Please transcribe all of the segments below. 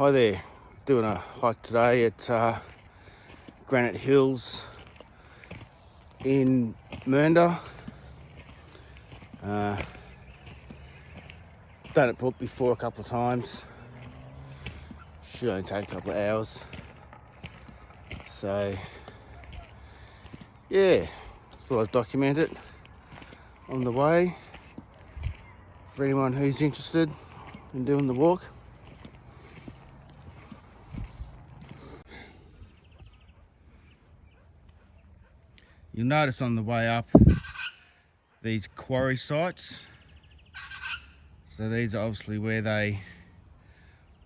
Hi there, doing a hike today at Granite Hills in Mernda. Done it before a couple of times. Should only take a couple of hours. So yeah, thought I'd document it on the way for anyone who's interested in doing the walk. You'll notice on the way up these quarry sites. So these are obviously where they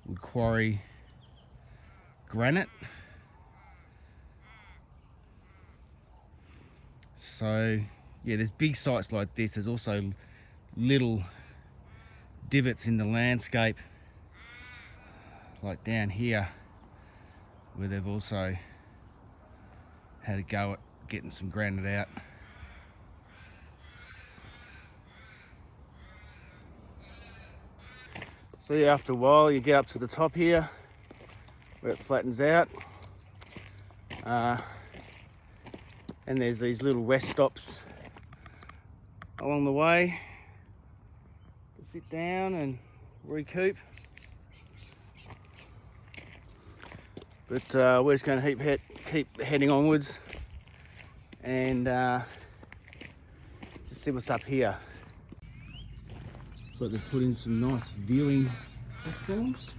would quarry granite. So yeah, there's big sites like this. There's also little divots in the landscape, like down here, where they've also had a go at getting some granite out. So yeah, after a while you get up to the top here where it flattens out, and there's these little rest stops along the way to sit down and recoup. But we're just going to keep heading onwards and just see what's up here. So they've put in some nice viewing platforms.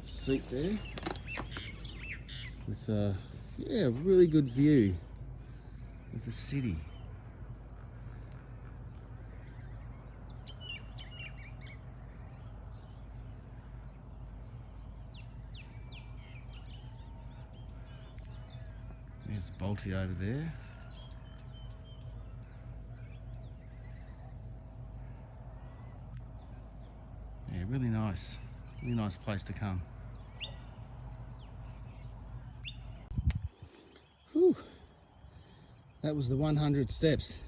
Seat there with a really good view of the city. There's Balti over there. Yeah, really nice place to come. Whew. That was the 100 steps.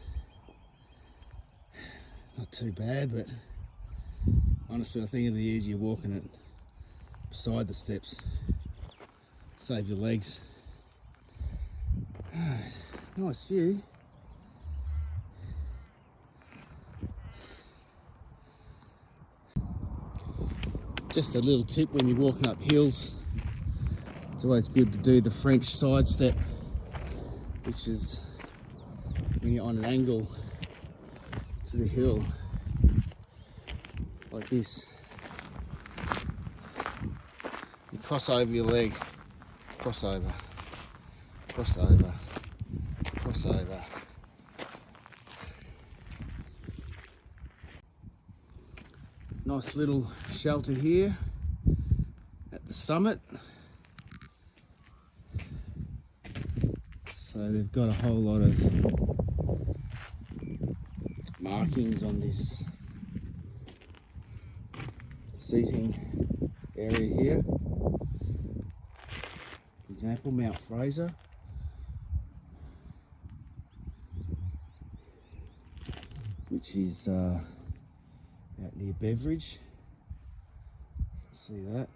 Not too bad, but honestly I think it'll be easier walking it beside the steps. Save your legs. Nice view. Just a little tip when you're walking up hills, it's always good to do the French side step, which is when you're on an angle to the hill, like this. You cross over your leg, cross over, cross over, cross over. Nice little shelter here at the summit. So they've got a whole lot of markings on this seating area here. For example, Mount Fraser. Which is out near Beveridge. See that?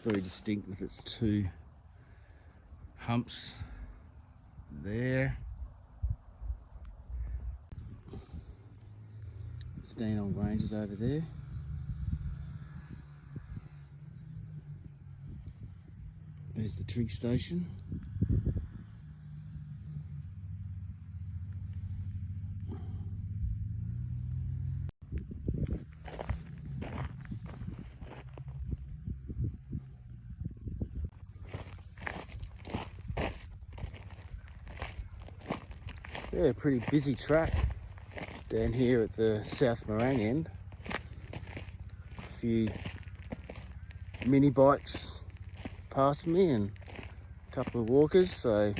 Very distinct with its two humps there. It's Dandenong Ranges over there. There's the trig station. Yeah, pretty busy track down here at the South Morang end. A few mini bikes past me and a couple of walkers, so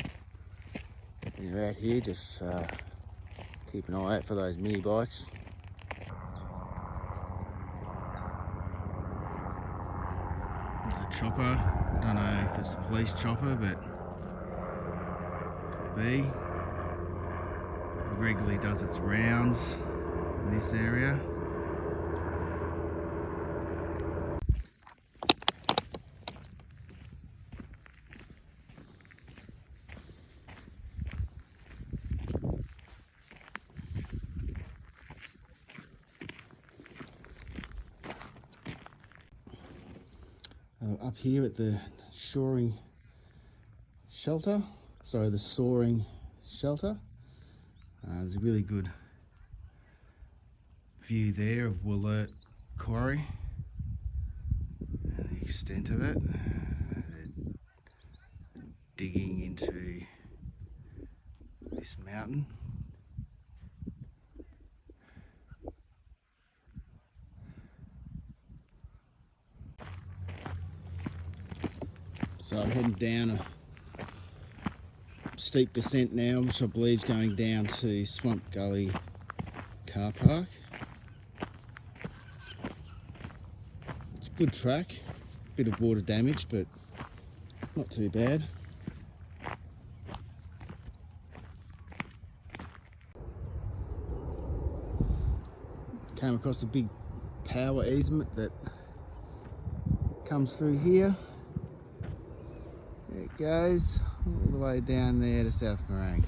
when you're out here just keep an eye out for those mini bikes. There's a chopper. I don't know if it's a police chopper, but could be. It regularly does its rounds in this area. up here at the shoring shelter, sorry, the soaring shelter. There's a really good view there of Willert Quarry and the extent of it. Digging into this mountain. So I'm heading down a steep descent now, which I believe is going down to Swamp Gully car park. It's a good track, bit of water damage, but not too bad. Came across a big power easement that comes through here. There it goes, all the way down there to South Morang.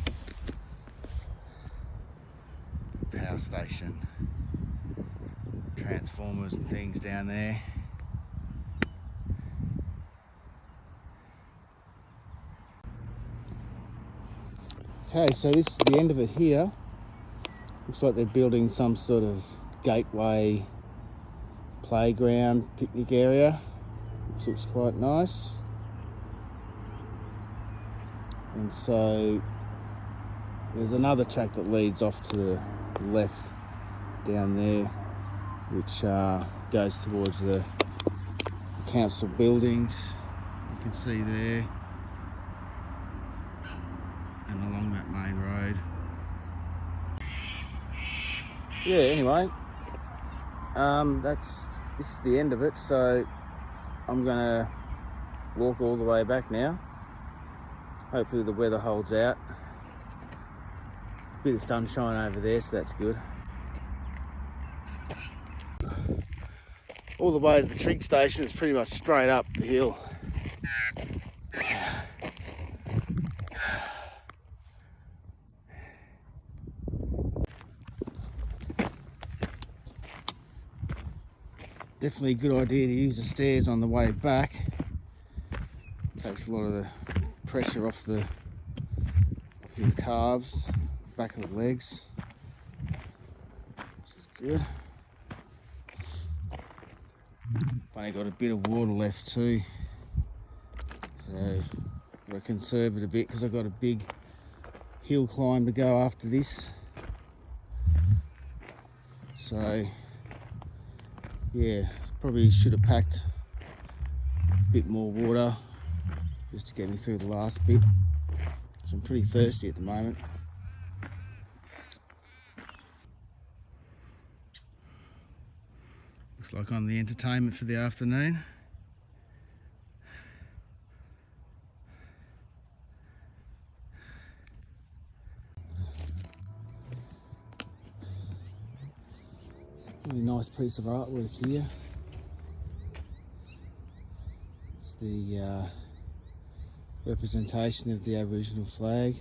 Power station, transformers and things down there. Okay, so this is the end of it here. Looks like they're building some sort of gateway playground picnic area, which looks quite nice. And so there's another track that leads off to the left down there, which goes towards the council buildings, you can see there, and along that main road. Yeah, anyway, this is the end of it, so I'm gonna walk all the way back now. Hopefully the weather holds out. Bit of sunshine over there, so that's good. All the way to the trig station is pretty much straight up the hill. Definitely a good idea to use the stairs on the way back. Takes a lot of the pressure off your calves, back of the legs, which is good. Only got a bit of water left too, so I've got to conserve it a bit because I've got a big hill climb to go after this. So yeah, probably should have packed a bit more water just to get me through the last bit. So I'm pretty thirsty at the moment. Looks like I'm the entertainment for the afternoon. Really nice piece of artwork here. It's the representation of the Aboriginal flag.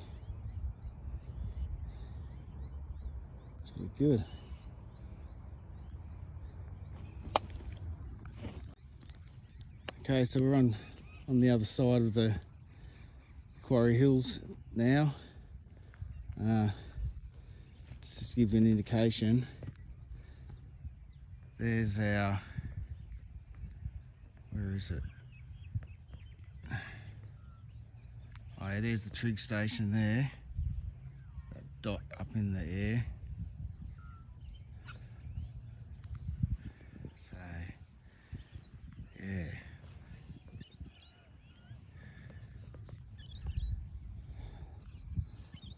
It's really good. Okay, so we're on the other side of the Quarry Hills now. Just to give you an indication, there's our, where is it? Oh yeah, there's the trig station there, that dot up in the air. So, yeah.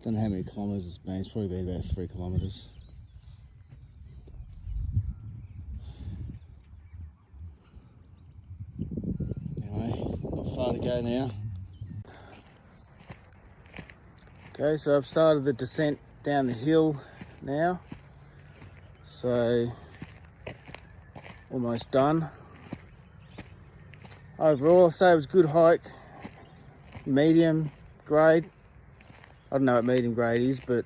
Don't know how many kilometres it's been, it's probably been about 3 kilometres. Anyway, not far to go now. Okay, so I've started the descent down the hill now, so almost done. Overall, I'd say it was a good hike, medium grade. I don't know what medium grade is, but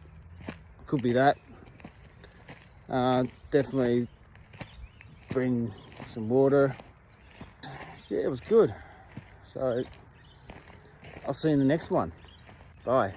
it could be that. Definitely bring some water. yeah, it was good. So I'll see you in the next one. Bye.